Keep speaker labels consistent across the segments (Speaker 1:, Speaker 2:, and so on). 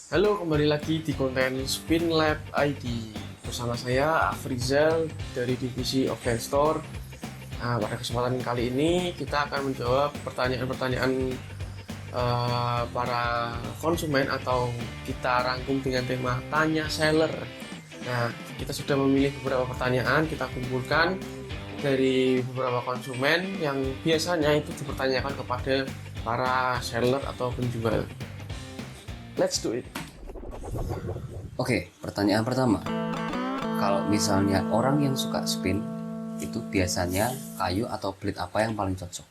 Speaker 1: Halo, kembali lagi di konten Spin Lab ID. Bersama saya Afrizal dari divisi Offline Store. Nah, pada kesempatan kali ini kita akan menjawab pertanyaan-pertanyaan para konsumen atau kita rangkum dengan tema Tanya Seller. Nah, kita sudah memilih beberapa pertanyaan, kita kumpulkan dari beberapa konsumen yang biasanya itu dipertanyakan kepada para seller atau penjual. Let's do it.
Speaker 2: Oke, pertanyaan pertama. Kalau misalnya orang yang suka spin, itu biasanya kayu atau blade apa yang paling cocok?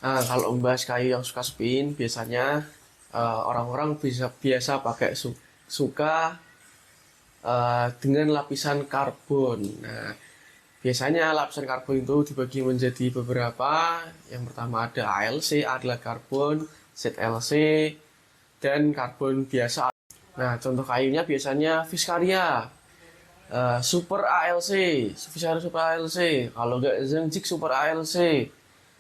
Speaker 1: Nah, kalau membahas kayu yang suka spin, biasanya orang-orang biasa pakai suka dengan lapisan karbon. Nah, biasanya lapisan karbon itu dibagi menjadi beberapa. Yang pertama ada ALC, adalah karbon, ZLC, dan karbon biasa. Nah, contoh kayunya biasanya Viscaria, Super ALC, Viscaria Super ALC. Kalau nggak Zhangjic Super ALC,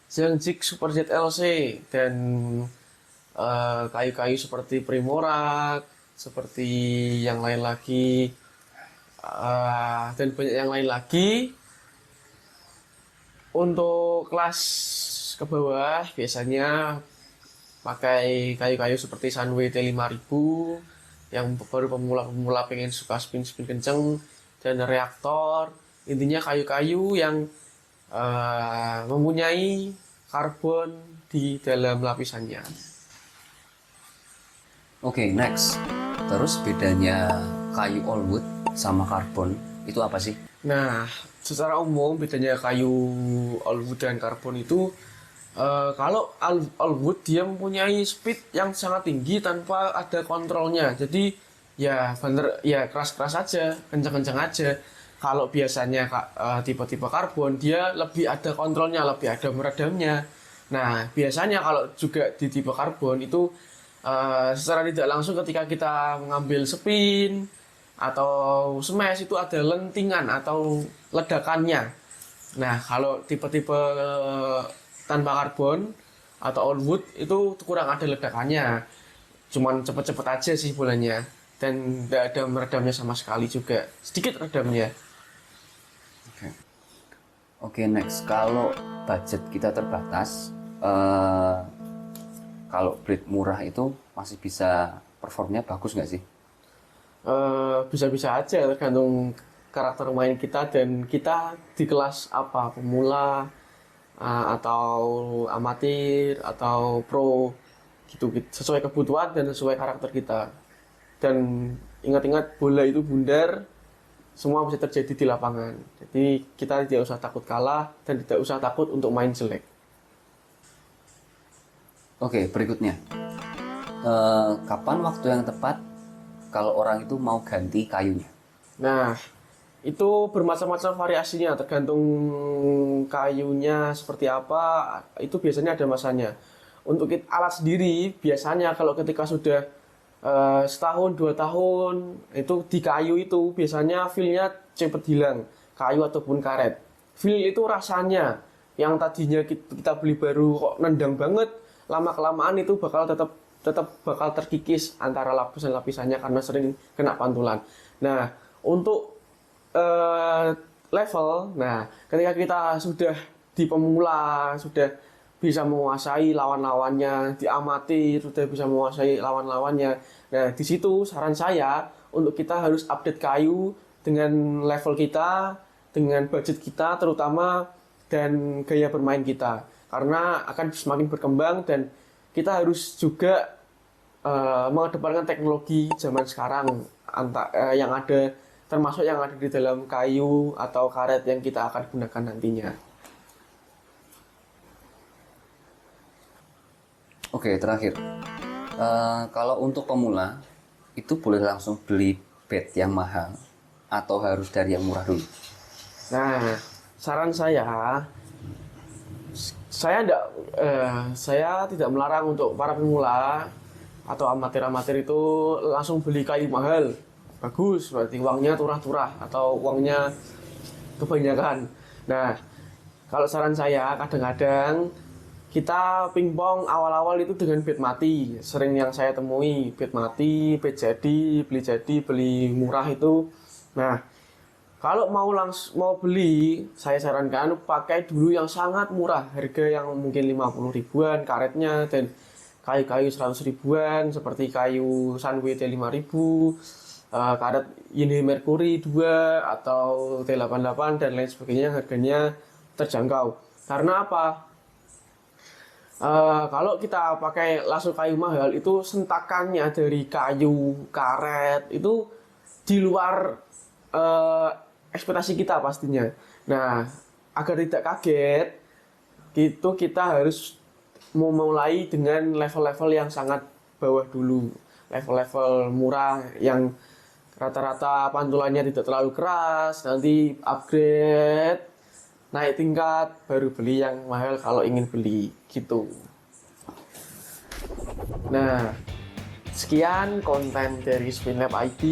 Speaker 1: Zhangjic Super ZLC, dan kayu-kayu seperti Primorak, seperti yang lain lagi, dan banyak yang lain lagi. Untuk kelas ke bawah biasanya pakai kayu-kayu seperti Sunway T5000 yang baru pemula-pemula pengen suka spin-spin kenceng, dan reaktor. Intinya kayu-kayu yang mempunyai karbon di dalam lapisannya.
Speaker 2: Oke, next. Terus bedanya kayu all wood sama karbon itu apa sih?
Speaker 1: Nah, secara umum bedanya kayu allwood dan karbon itu, kalau allwood dia mempunyai speed yang sangat tinggi tanpa ada kontrolnya. Jadi ya bener ya keras-keras aja, kencang-kencang aja. Kalau biasanya tipe-tipe karbon dia lebih ada kontrolnya, lebih ada meredamnya. Nah, biasanya kalau juga di tipe karbon itu secara tidak langsung ketika kita mengambil spin atau smash itu ada lentingan atau ledakannya. Nah, kalau tipe-tipe tanpa karbon atau all wood itu kurang ada ledakannya. Cuman cepet-cepet aja sih bulannya. Dan tidak ada meredamnya sama sekali juga. Sedikit redamnya.
Speaker 2: Oke, next. Kalau budget kita terbatas, kalau blade murah itu masih bisa performnya bagus nggak sih?
Speaker 1: Bisa-bisa aja tergantung karakter main kita dan kita di kelas apa, pemula atau amatir atau pro gitu, sesuai kebutuhan dan sesuai karakter kita. Dan ingat-ingat, bola itu bundar, semua bisa terjadi di lapangan. Jadi kita tidak usah takut kalah dan tidak usah takut untuk main jelek.
Speaker 2: Oke, berikutnya. Kapan waktu yang tepat kalau orang itu mau ganti kayunya?
Speaker 1: Nah, itu bermacam-macam variasinya, tergantung kayunya seperti apa, itu biasanya ada masanya. Untuk alat sendiri, biasanya kalau ketika sudah setahun, 2 tahun, itu di kayu itu biasanya feel-nya cepet hilang, kayu ataupun karet. Feel itu rasanya, yang tadinya kita beli baru kok nendang banget, lama-kelamaan itu bakal tetap tetap bakal terkikis antara lapisan-lapisannya karena sering kena pantulan. Nah, untuk level, nah ketika kita sudah di pemula, sudah bisa menguasai lawan-lawannya, di amatir sudah bisa menguasai lawan-lawannya. Nah, di situ saran saya untuk kita harus update kayu dengan level kita, dengan budget kita terutama, dan gaya bermain kita. Karena akan semakin berkembang dan kita harus juga mengedepankan teknologi zaman sekarang yang ada, termasuk yang ada di dalam kayu atau karet yang kita akan gunakan nantinya.
Speaker 2: Oke, terakhir. Kalau untuk pemula, itu boleh langsung beli bed yang mahal atau harus dari yang murah dulu?
Speaker 1: Nah, saran saya tidak melarang untuk para pemula atau amatir-amatir itu langsung beli kayu mahal. Bagus, berarti uangnya turah-turah atau uangnya kebanyakan. Nah, kalau saran saya kadang-kadang kita pingpong awal-awal itu dengan bed mati, sering yang saya temui bed mati, bed jadi, beli murah itu. Nah, kalau mau beli, saya sarankan pakai dulu yang sangat murah, harga yang mungkin 50 ribuan karetnya, dan kayu-kayu 100 ribuan seperti kayu Sunway T5000, karet Yinhe Mercury 2 atau T88 dan lain sebagainya, harganya terjangkau. Karena apa? Kalau kita pakai langsung kayu mahal itu sentakannya dari kayu karet itu di luar ekspektasi kita pastinya. Nah, agar tidak kaget, itu kita harus memulai dengan level-level yang sangat bawah dulu, level-level murah yang rata-rata pantulannya tidak terlalu keras, nanti upgrade naik tingkat baru beli yang mahal kalau ingin beli gitu. Nah, sekian konten dari Spinlab ID.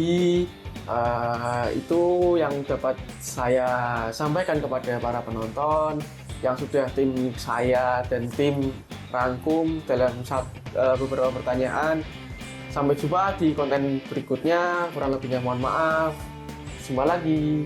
Speaker 1: Itu yang dapat saya sampaikan kepada para penonton yang sudah tim saya dan tim rangkum dalam beberapa pertanyaan. Sampai jumpa di konten berikutnya, kurang lebihnya mohon maaf. Jumpa lagi.